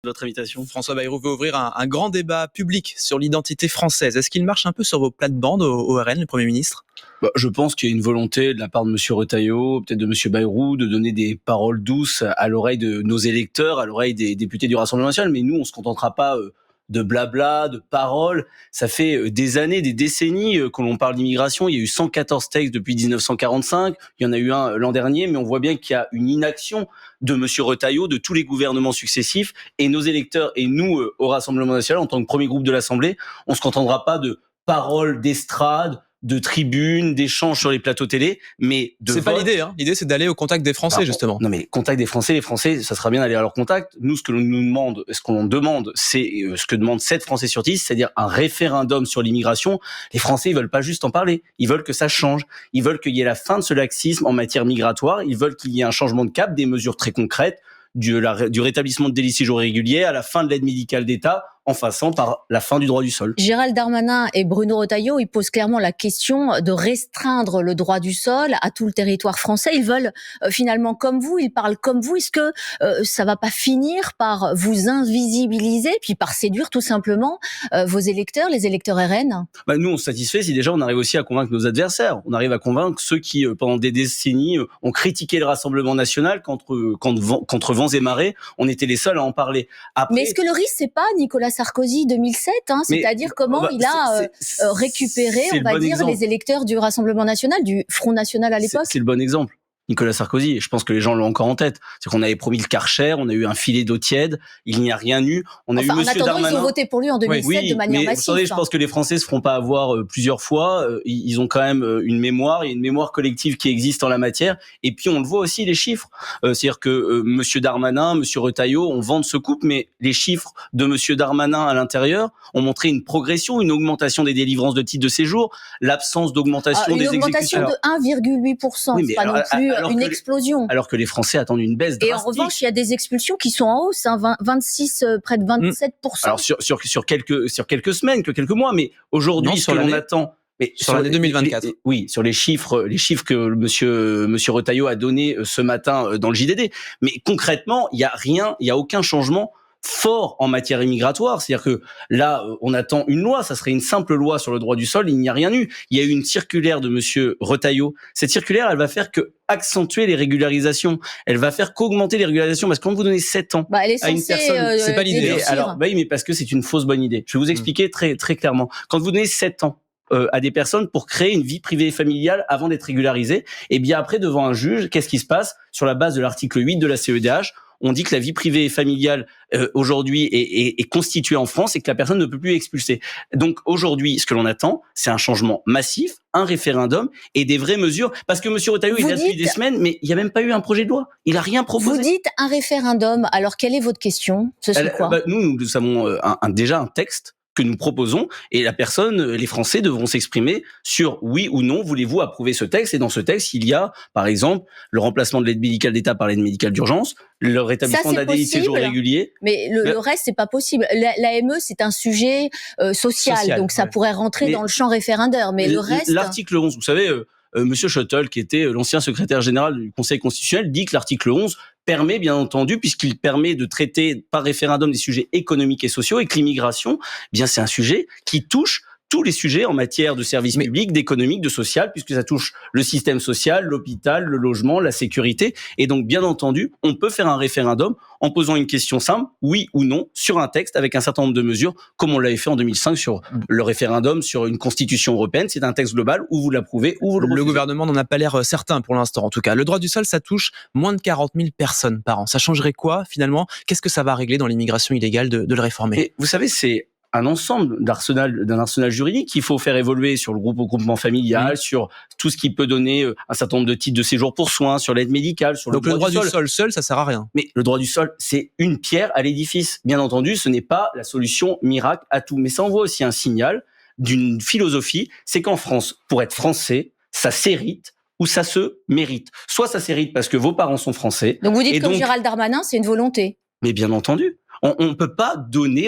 Votre invitation. François Bayrou veut ouvrir un grand débat public sur l'identité française. Est-ce qu'il marche un peu sur vos plates-bandes au RN, le Premier ministre ? Je pense qu'il y a une volonté de la part de M. Retailleau, peut-être de M. Bayrou, de donner des paroles douces à l'oreille de nos électeurs, à l'oreille des députés du Rassemblement national. Mais nous, on ne se contentera pas de blabla, de paroles. Ça fait des années, des décennies que l'on parle d'immigration. Il y a eu 114 textes depuis 1945. Il y en a eu un l'an dernier, mais on voit bien qu'il y a une inaction de M. Retailleau, de tous les gouvernements successifs. Et nos électeurs et nous, au Rassemblement national, en tant que premier groupe de l'Assemblée, on ne se contentera pas de paroles d'estrade, de tribunes, d'échanges sur les plateaux télé, mais de C'est pas l'idée, hein. L'idée, c'est d'aller au contact des Français, justement. Non, mais contact des Français, les Français, ça sera bien d'aller à leur contact. Nous, ce que l'on nous demande, c'est ce que demandent 7 Français sur 10, c'est-à-dire un référendum sur l'immigration. Les Français, ils veulent pas juste en parler. Ils veulent que ça change. Ils veulent qu'il y ait la fin de ce laxisme en matière migratoire. Ils veulent qu'il y ait un changement de cap, des mesures très concrètes, du rétablissement de délits séjours réguliers à la fin de l'aide médicale d'État, en passant par la fin du droit du sol. Gérald Darmanin et Bruno Retailleau, ils posent clairement la question de restreindre le droit du sol à tout le territoire français. Ils veulent finalement comme vous, ils parlent comme vous. Est-ce que ça va pas finir par vous invisibiliser, puis par séduire tout simplement vos électeurs, les électeurs RN ? Nous, on se satisfait si déjà on arrive aussi à convaincre nos adversaires. On arrive à convaincre ceux qui, pendant des décennies, ont critiqué le Rassemblement national contre vents et marées. On était les seuls à en parler. Après, mais est-ce que le risque, c'est pas Nicolas Sarkozy 2007, c'est-à-dire comment il a récupéré, on va dire, les électeurs du Rassemblement national, du Front national à l'époque. C'est le bon exemple. Nicolas Sarkozy, et je pense que les gens l'ont encore en tête. C'est qu'on avait promis le Karcher, on a eu un filet d'eau tiède, il n'y a rien eu. On a eu Monsieur Darmanin. Ils ont voté pour lui en 2007 de manière massive. Vous savez, je pense que les Français se feront pas avoir plusieurs fois. Ils ont quand même une mémoire, il y a une mémoire collective qui existe en la matière. Et puis on le voit aussi les chiffres. C'est-à-dire que Monsieur Darmanin, Monsieur Retailleau, on vend de ce couple, mais les chiffres de Monsieur Darmanin à l'intérieur ont montré une progression, une augmentation des délivrances de titres de séjour, l'absence d'augmentation des exécutions. Une augmentation de 1,8%, c'est pas non plus une explosion. Alors que les Français attendent une baisse drastique. Et en revanche, il y a des expulsions qui sont en hausse, 26, près de 27%. Alors sur quelques semaines, quelques mois, mais aujourd'hui, ce que l'on attend. Mais sur l'année 2024. Oui, sur les chiffres que monsieur Retailleau a donné ce matin dans le JDD. Mais concrètement, il y a aucun changement fort en matière immigratoire. C'est-à-dire que là, on attend une loi, ça serait une simple loi sur le droit du sol, il n'y a rien eu. Il y a eu une circulaire de monsieur Retailleau. Cette circulaire, elle va faire que accentuer les régularisations. Elle va faire qu'augmenter les régularisations, parce que quand vous donnez 7 ans elle est à une personne, c'est pas l'idée. Alors, oui, mais parce que c'est une fausse bonne idée. Je vais vous expliquer très, très clairement. Quand vous donnez 7 ans à des personnes pour créer une vie privée et familiale avant d'être régularisées, et bien après, devant un juge, qu'est-ce qui se passe? Sur la base de l'article 8 de la CEDH, on dit que la vie privée et familiale aujourd'hui est constituée en France et que la personne ne peut plus expulser. Donc aujourd'hui, ce que l'on attend, c'est un changement massif, un référendum et des vraies mesures. Parce que M. Retailleau, il est là depuis des semaines, mais il n'y a même pas eu un projet de loi. Il n'a rien proposé. Vous dites un référendum. Alors, quelle est votre question? Ce serait quoi? Nous avons déjà un texte que nous proposons, et les Français devront s'exprimer sur oui ou non, voulez-vous approuver ce texte? Et dans ce texte, il y a, par exemple, le remplacement de l'aide médicale d'État par l'aide médicale d'urgence, le rétablissement d'un délit de séjour régulier. Mais le reste, c'est pas possible. L'AME, c'est un sujet social, donc ça pourrait rentrer dans le champ référendaire, mais le reste... L'article 11, vous savez... Monsieur Schottel, qui était l'ancien secrétaire général du Conseil constitutionnel, dit que l'article 11 permet, bien entendu, puisqu'il permet de traiter par référendum des sujets économiques et sociaux, et que l'immigration, c'est un sujet qui touche tous les sujets en matière de services publics, d'économique, de social, puisque ça touche le système social, l'hôpital, le logement, la sécurité. Et donc, bien entendu, on peut faire un référendum en posant une question simple, oui ou non, sur un texte avec un certain nombre de mesures, comme on l'avait fait en 2005 sur le référendum sur une constitution européenne. C'est un texte global où vous l'approuvez ou vous le refusez. Le gouvernement n'en a pas l'air certain pour l'instant, en tout cas. Le droit du sol, ça touche moins de 40 000 personnes par an. Ça changerait quoi, finalement? Qu'est-ce que ça va régler dans l'immigration illégale de le réformer? Et vous savez, c'est un ensemble d'un arsenal juridique qu'il faut faire évoluer sur le groupement familial, sur tout ce qui peut donner un certain nombre de titres de séjour pour soins, sur l'aide médicale, sur donc le droit du sol seul, ça sert à rien. Mais le droit du sol, c'est une pierre à l'édifice. Bien entendu, ce n'est pas la solution miracle à tout. Mais ça envoie aussi un signal d'une philosophie, c'est qu'en France, pour être français, ça s'hérite ou ça se mérite. Soit ça s'hérite parce que vos parents sont français. Donc vous dites comme Gérald Darmanin, c'est une volonté. Mais bien entendu. On ne peut pas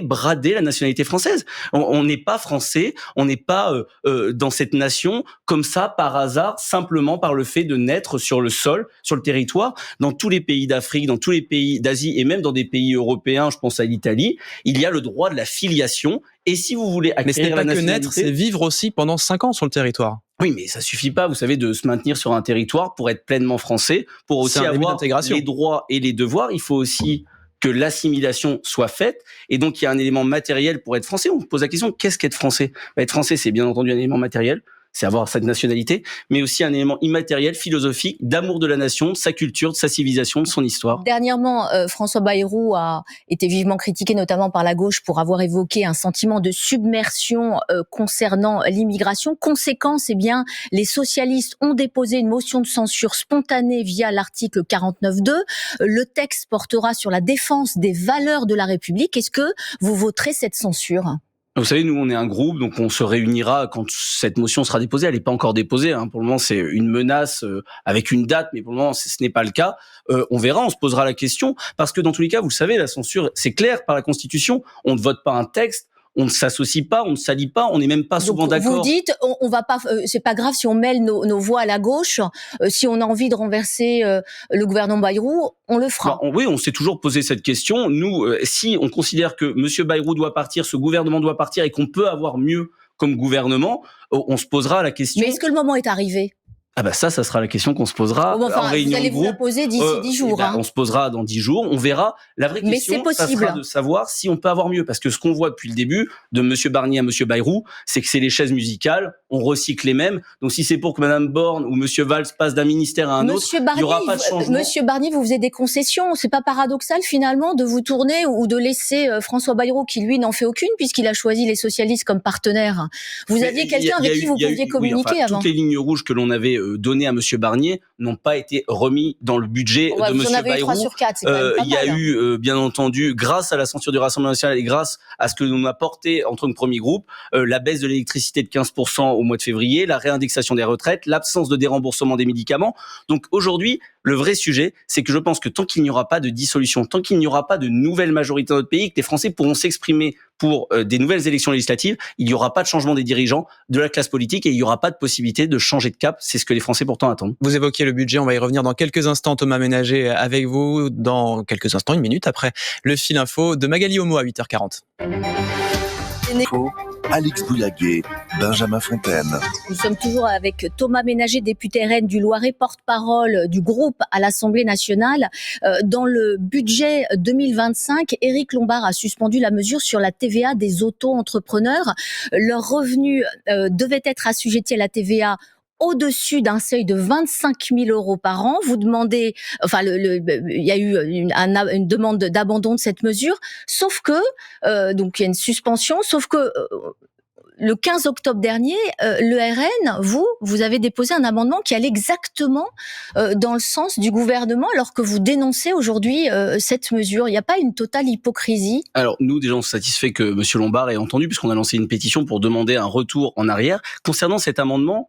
brader la nationalité française. On n'est pas français, on n'est pas dans cette nation comme ça par hasard, simplement par le fait de naître sur le sol, sur le territoire. Dans tous les pays d'Afrique, dans tous les pays d'Asie et même dans des pays européens, je pense à l'Italie, il y a le droit de la filiation. Et si vous voulez Mais ce n'est acquérir pas la que nationalité, naître, c'est vivre aussi pendant 5 ans sur le territoire. oui, mais ça suffit pas, vous savez, de se maintenir sur un territoire pour être pleinement français, pour aussi C'est un début avoir d'intégration. les droits et les devoirs. Il faut aussi que l'assimilation soit faite, et donc il y a un élément matériel pour être français. On se pose la question, qu'est-ce qu'être français? Être français, c'est bien entendu un élément matériel, c'est avoir cette nationalité, mais aussi un élément immatériel, philosophique, d'amour de la nation, de sa culture, de sa civilisation, de son histoire. Dernièrement, François Bayrou a été vivement critiqué, notamment par la gauche, pour avoir évoqué un sentiment de submersion concernant l'immigration. Conséquence, eh bien, les socialistes ont déposé une motion de censure spontanée via l'article 49.2. Le texte portera sur la défense des valeurs de la République. Est-ce que vous voterez cette censure ? Vous savez, nous, on est un groupe, donc on se réunira quand cette motion sera déposée. Elle n'est pas encore déposée. Pour le moment, c'est une menace avec une date, mais pour le moment, ce n'est pas le cas. On verra, on se posera la question, parce que dans tous les cas, vous le savez, la censure, c'est clair par la Constitution. On ne vote pas un texte, on ne s'associe pas, on ne s'allie pas, on n'est même pas souvent d'accord. Vous dites, on va pas, c'est pas grave si on mêle nos voix à la gauche. Si on a envie de renverser le gouvernement Bayrou, on le fera. Oui, on s'est toujours posé cette question. Nous, si on considère que M. Bayrou doit partir, ce gouvernement doit partir, et qu'on peut avoir mieux comme gouvernement, on se posera la question. Mais est-ce que le moment est arrivé ? Ça sera la question qu'on se posera en réunion vous allez de groupe. Vous la poser d'ici 10 jours. On se posera dans 10 jours, on verra. La vraie question, ça sera de savoir si on peut avoir mieux. Parce que ce qu'on voit depuis le début, de M. Barnier à M. Bayrou, c'est que c'est les chaises musicales, on recycle les mêmes. Donc si c'est pour que Mme Borne ou M. Valls passent d'un ministère à un autre, il n'y aura pas de changement. M. Barnier, vous faisiez des concessions. C'est pas paradoxal finalement de vous tourner ou de laisser François Bayrou, qui lui n'en fait aucune, puisqu'il a choisi les socialistes comme partenaires. Vous aviez quelqu'un avec qui vous pouviez communiquer avant. Toutes les lignes rouges que l'on avait données à M. Barnier n'ont pas été remis dans le budget de M. Bayrou. 3 sur 4, c'est quand même pas mal, y a eu, bien entendu, grâce à la censure du Rassemblement national et grâce à ce que l'on a porté en tant que premier groupe, la baisse de l'électricité de 15% au mois de février, la réindexation des retraites, l'absence de déremboursement des médicaments. Donc aujourd'hui, le vrai sujet, c'est que je pense que tant qu'il n'y aura pas de dissolution, tant qu'il n'y aura pas de nouvelle majorité dans notre pays, que les Français pourront s'exprimer pour des nouvelles élections législatives, il n'y aura pas de changement des dirigeants, de la classe politique, et il n'y aura pas de possibilité de changer de cap. C'est ce que les Français pourtant attendent. Vous évoquiez le budget, on va y revenir dans quelques instants. Thomas Ménager avec vous dans quelques instants, 1 minute après le fil info de Magali Homo à 8h40. Alix Bouillaguet, Benjamin Fontaine. Nous sommes toujours avec Thomas Ménager, député RN du Loiret, porte-parole du groupe à l'Assemblée nationale. Dans le budget 2025, Éric Lombard a suspendu la mesure sur la TVA des auto-entrepreneurs. Leurs revenus devaient être assujettis à la TVA au-dessus d'un seuil de 25 000 euros par an. Vous demandez, il y a eu une demande d'abandon de cette mesure, sauf que, donc il y a une suspension, sauf que le 15 octobre dernier, le RN, vous avez déposé un amendement qui allait exactement dans le sens du gouvernement, alors que vous dénoncez aujourd'hui cette mesure. Il n'y a pas une totale hypocrisie? Alors nous, déjà, on se satisfait que M. Lombard ait entendu, puisqu'on a lancé une pétition pour demander un retour en arrière. Concernant cet amendement,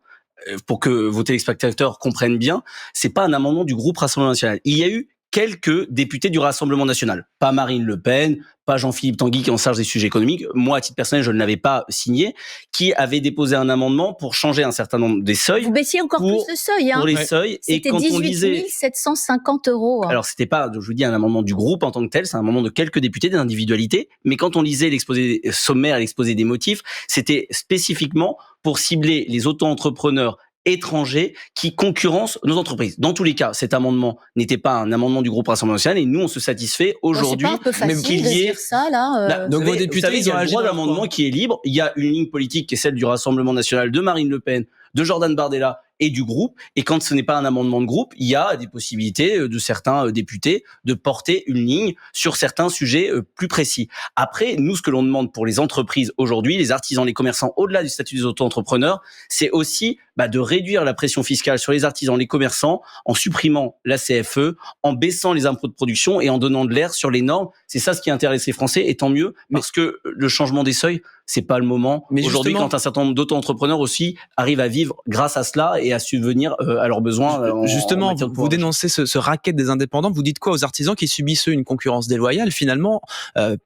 pour que vos téléspectateurs comprennent bien, c'est pas un amendement du groupe Rassemblement national. Il y a eu quelques députés du Rassemblement national. Pas Marine Le Pen, pas Jean-Philippe Tanguy qui est en charge des sujets économiques. Moi, à titre personnel, je ne l'avais pas signé, qui avait déposé un amendement pour changer un certain nombre des seuils. Vous baissiez encore plus le seuil, pour les seuils. Et quand 18 on lisait 750 euros. Alors, c'était pas, je vous dis, un amendement du groupe en tant que tel, c'est un amendement de quelques députés, d'individualités. Mais quand on lisait l'exposé sommaire, l'exposé des motifs, c'était spécifiquement pour cibler les auto-entrepreneurs étrangers qui concurrencent nos entreprises. Dans tous les cas, cet amendement n'était pas un amendement du groupe Rassemblement national, et nous, on se satisfait aujourd'hui. C'est pas un peu facile de dire ça, là. Donc vos députés, ils ont un droit d'amendement qui est libre. Il y a une ligne politique qui est celle du Rassemblement national, de Marine Le Pen, de Jordan Bardella et du groupe. Et quand ce n'est pas un amendement de groupe, il y a des possibilités de certains députés de porter une ligne sur certains sujets plus précis. Après, nous, ce que l'on demande pour les entreprises aujourd'hui, les artisans, les commerçants, au-delà du statut des auto-entrepreneurs, c'est aussi de réduire la pression fiscale sur les artisans, les commerçants, en supprimant la CFE, en baissant les impôts de production et en donnant de l'air sur les normes. C'est ça ce qui intéresse les Français, et tant mieux, parce que le changement des seuils, c'est pas le moment. Mais aujourd'hui, quand un certain nombre d'auto-entrepreneurs aussi arrivent à vivre grâce à cela et à subvenir à leurs besoins. Justement, en vous dénoncez ce racket des indépendants. Vous dites quoi aux artisans qui subissent une concurrence déloyale finalement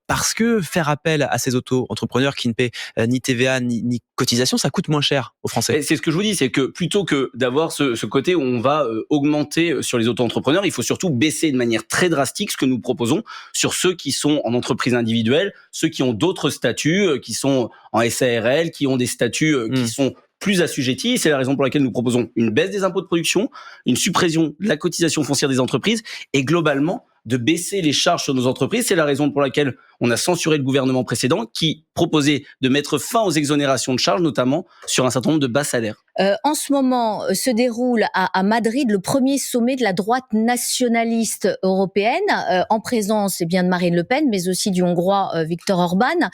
parce que faire appel à ces auto-entrepreneurs qui ne paient ni TVA ni cotisation, ça coûte moins cher aux Français. Et c'est ce que je vous dis, c'est que plutôt que d'avoir ce côté où on va augmenter sur les auto-entrepreneurs, il faut surtout baisser de manière très drastique ce que nous proposons sur ceux qui sont en entreprise individuelle, ceux qui ont d'autres statuts, qui sont en SARL, qui ont des statuts qui sont plus assujettis. C'est la raison pour laquelle nous proposons une baisse des impôts de production, une suppression de la cotisation foncière des entreprises et globalement de baisser les charges sur nos entreprises. C'est la raison pour laquelle on a censuré le gouvernement précédent qui proposait de mettre fin aux exonérations de charges, notamment sur un certain nombre de bas salaires. En ce moment, se déroule à Madrid le premier sommet de la droite nationaliste européenne, en présence bien de Marine Le Pen, mais aussi du Hongrois Viktor Orban,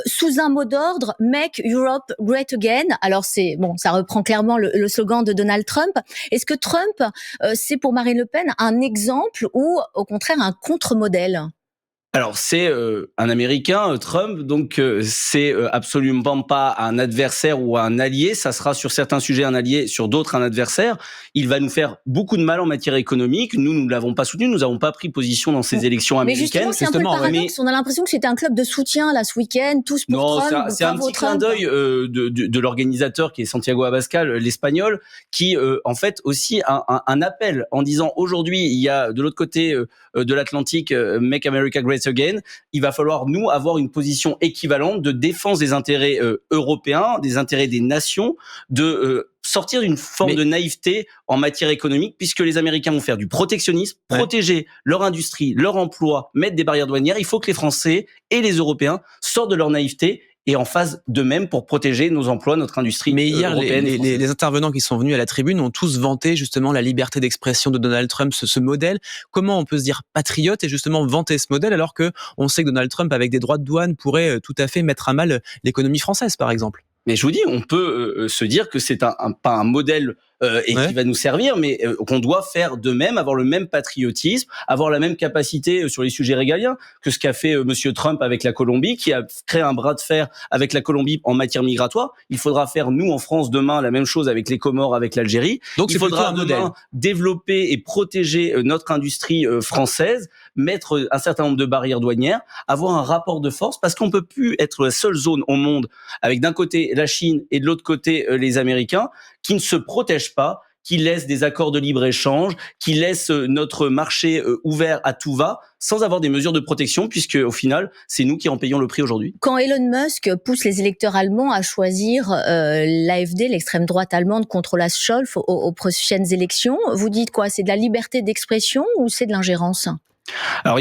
sous un mot d'ordre Make Europe Great Again. Alors ça reprend clairement le slogan de Donald Trump. Est-ce que Trump, c'est pour Marine Le Pen un exemple ou au contraire un contre-modèle ? Alors c'est un Américain, Trump, donc c'est absolument pas un adversaire ou un allié. Ça sera sur certains sujets un allié, sur d'autres un adversaire. Il va nous faire beaucoup de mal en matière économique. Nous ne l'avons pas soutenu, nous n'avons pas pris position dans ces élections américaines. Mais justement, c'est un peu le paradoxe. On a l'impression que c'était un club de soutien là ce week-end, tous pour Trump. Non, c'est un petit clin d'œil de l'organisateur qui est Santiago Abascal, l'espagnol, qui en fait aussi un appel en disant aujourd'hui il y a de l'autre côté de l'Atlantique Make America Great Again. Il va falloir nous avoir une position équivalente de défense des intérêts européens, des intérêts des nations, de sortir d'une forme de naïveté en matière économique, puisque les Américains vont faire du protectionnisme, protéger leur industrie, leur emploi, mettre des barrières douanières. Il faut que les Français et les Européens sortent de leur naïveté et en phase de même pour protéger nos emplois, notre industrie européenne. Mais hier, les intervenants qui sont venus à la tribune ont tous vanté justement la liberté d'expression de Donald Trump, ce modèle. Comment on peut se dire patriote et justement vanter ce modèle alors que on sait que Donald Trump, avec des droits de douane, pourrait tout à fait mettre à mal l'économie française, par exemple? Mais je vous dis, on peut se dire que c'est pas un modèle qui va nous servir, mais qu'on doit faire de même, avoir le même patriotisme, avoir la même capacité sur les sujets régaliens que ce qu'a fait Monsieur Trump avec la Colombie, qui a créé un bras de fer avec la Colombie en matière migratoire. Il faudra faire, nous, en France, demain, la même chose avec les Comores, avec l'Algérie. Donc, il faudra demain développer et protéger notre industrie française, mettre un certain nombre de barrières douanières, avoir un rapport de force, parce qu'on peut plus être la seule zone au monde avec d'un côté la Chine et de l'autre côté les Américains qui ne se protègent pas, qui laissent des accords de libre-échange, qui laissent notre marché ouvert à tout va, sans avoir des mesures de protection, puisque au final, c'est nous qui en payons le prix aujourd'hui. Quand Elon Musk pousse les électeurs allemands à choisir l'AfD, l'extrême droite allemande, contre Olaf Scholz aux prochaines élections, vous dites quoi? C'est de la liberté d'expression ou c'est de l'ingérence? Alors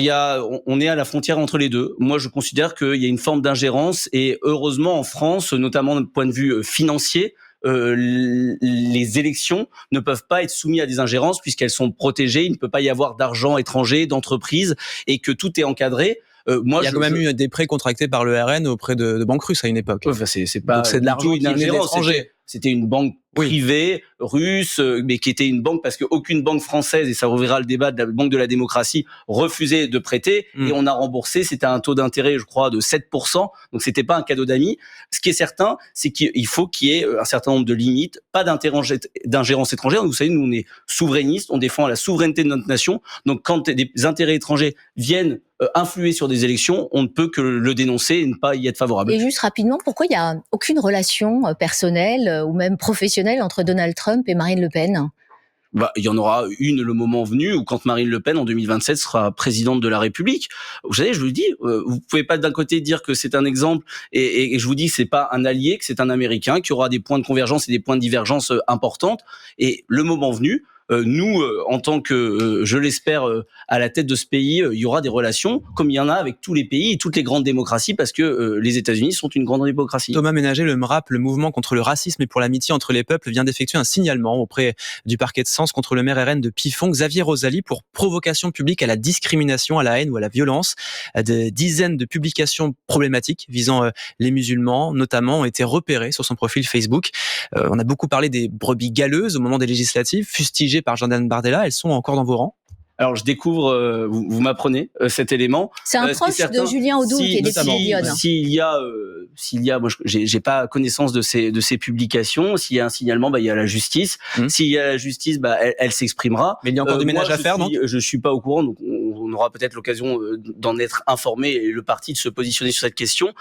on est à la frontière entre les deux. Moi, je considère qu'il y a une forme d'ingérence et heureusement en France, notamment d'un point de vue financier, les élections ne peuvent pas être soumises à des ingérences puisqu'elles sont protégées. Il ne peut pas y avoir d'argent étranger, d'entreprises et que tout est encadré. Il y a quand même eu des prêts contractés par le RN auprès de banques russes à une époque. Enfin, c'est pas. Donc c'est de l'argent une ingérence. C'était une banque privée russe, mais qui était une banque parce qu'aucune banque française, et ça ouvrira le débat de la Banque de la démocratie, refusait de prêter et on a remboursé. C'était un taux d'intérêt, je crois, de 7%. Donc c'était pas un cadeau d'amis. Ce qui est certain, c'est qu'il faut qu'il y ait un certain nombre de limites, pas d'ingérence étrangère. Vous savez, nous on est souverainistes, on défend la souveraineté de notre nation. Donc quand des intérêts étrangers viennent influer sur des élections, on ne peut que le dénoncer et ne pas y être favorable. Et juste rapidement, pourquoi il n'y a aucune relation personnelle ou même professionnelle entre Donald Trump et Marine Le Pen? Il y en aura une le moment venu où quand Marine Le Pen en 2027 sera présidente de la République. Vous savez, je vous le dis, vous pouvez pas d'un côté dire que c'est un exemple et je vous dis que c'est pas un allié, que c'est un Américain qui aura des points de convergence et des points de divergence importantes. Et le moment venu, nous, en tant que, je l'espère, à la tête de ce pays, il y aura des relations comme il y en a avec tous les pays et toutes les grandes démocraties parce que les États-Unis sont une grande démocratie. Thomas Ménager, le MRAP, le mouvement contre le racisme et pour l'amitié entre les peuples, vient d'effectuer un signalement auprès du parquet de Sens contre le maire RN de Pifon, Xavier Rosali, pour provocation publique à la discrimination, à la haine ou à la violence. Des dizaines de publications problématiques visant les musulmans, notamment, ont été repérées sur son profil Facebook. On a beaucoup parlé des brebis galeuses au moment des législatives, fustigées par Jordan Bardella. Elles sont encore dans vos rangs? Alors je découvre, vous m'apprenez cet élément. C'est un proche de Julien Audoul qui est député de Yonne. S'il y a, moi j'ai pas connaissance de ces publications. S'il y a un signalement, il y a la justice. S'il y a la justice, elle s'exprimera. Mais il y a encore du ménage à faire, donc je suis pas au courant, donc on aura peut-être l'occasion d'en être informé et le parti de se positionner sur cette question.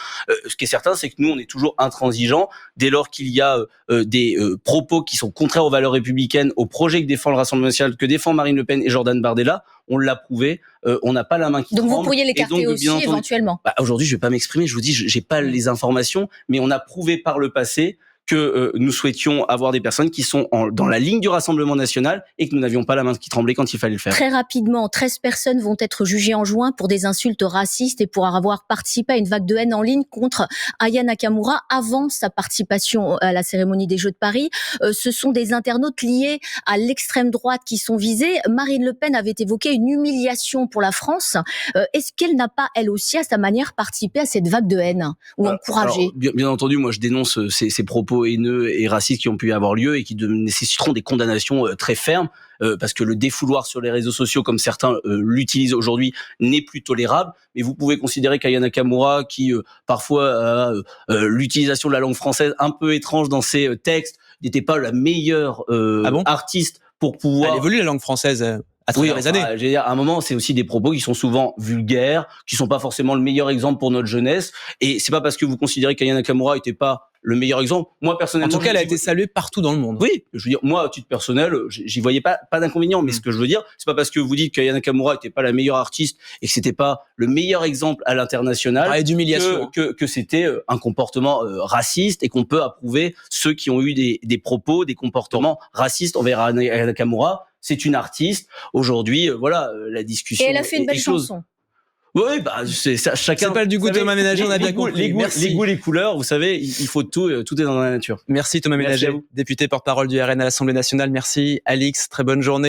Ce qui est certain, c'est que nous on est toujours intransigeants dès lors qu'il y a des propos qui sont contraires aux valeurs républicaines, au projet que défend le Rassemblement national, que défend Marine Le Pen et Jordan Bardella. On l'a prouvé, on n'a pas la main qui tremble. Donc vous pourriez l'écarter aussi éventuellement. Aujourd'hui, je vais pas m'exprimer. Je vous dis, j'ai pas les informations, mais on a prouvé par le passé que nous souhaitions avoir des personnes qui sont dans la ligne du Rassemblement national et que nous n'avions pas la main qui tremblait quand il fallait le faire. Très rapidement, 13 personnes vont être jugées en juin pour des insultes racistes et pour avoir participé à une vague de haine en ligne contre Aya Nakamura avant sa participation à la cérémonie des Jeux de Paris. Ce sont des internautes liés à l'extrême droite qui sont visés. Marine Le Pen avait évoqué une humiliation pour la France. Est-ce qu'elle n'a pas, elle aussi, à sa manière, participé à cette vague de haine ou encouragé? Bien entendu, moi je dénonce ces propos haineux et racistes qui ont pu avoir lieu et qui nécessiteront des condamnations très fermes, parce que le défouloir sur les réseaux sociaux, comme certains l'utilisent aujourd'hui, n'est plus tolérable. Mais vous pouvez considérer qu'Aya Nakamura, qui parfois a l'utilisation de la langue française un peu étrange dans ses textes, n'était pas la meilleure artiste pour pouvoir... Elle évolue la langue française à travers les années. Je veux dire, à un moment, c'est aussi des propos qui sont souvent vulgaires, qui sont pas forcément le meilleur exemple pour notre jeunesse. Et c'est pas parce que vous considérez qu'Aya Nakamura était pas le meilleur exemple. Moi, personnellement... En tout cas, elle a été saluée partout dans le monde. Oui, je veux dire, moi, à titre personnel, j'y voyais pas d'inconvénient. Mais ce que je veux dire, c'est pas parce que vous dites qu'Aya Nakamura était pas la meilleure artiste et que c'était pas le meilleur exemple à l'international d'humiliation que c'était un comportement raciste et qu'on peut approuver ceux qui ont eu des propos, des comportements racistes envers Aya Nakamura. C'est une artiste. Aujourd'hui, la discussion. Et elle a fait une belle chanson. Oui, c'est ça. Chacun. C'est pas du goût de Thomas Ménager, on a bien compris. Les goûts, les couleurs, vous savez, il faut tout est dans la nature. Merci Thomas Ménager, député porte-parole du RN à l'Assemblée nationale. Merci Alix, très bonne journée.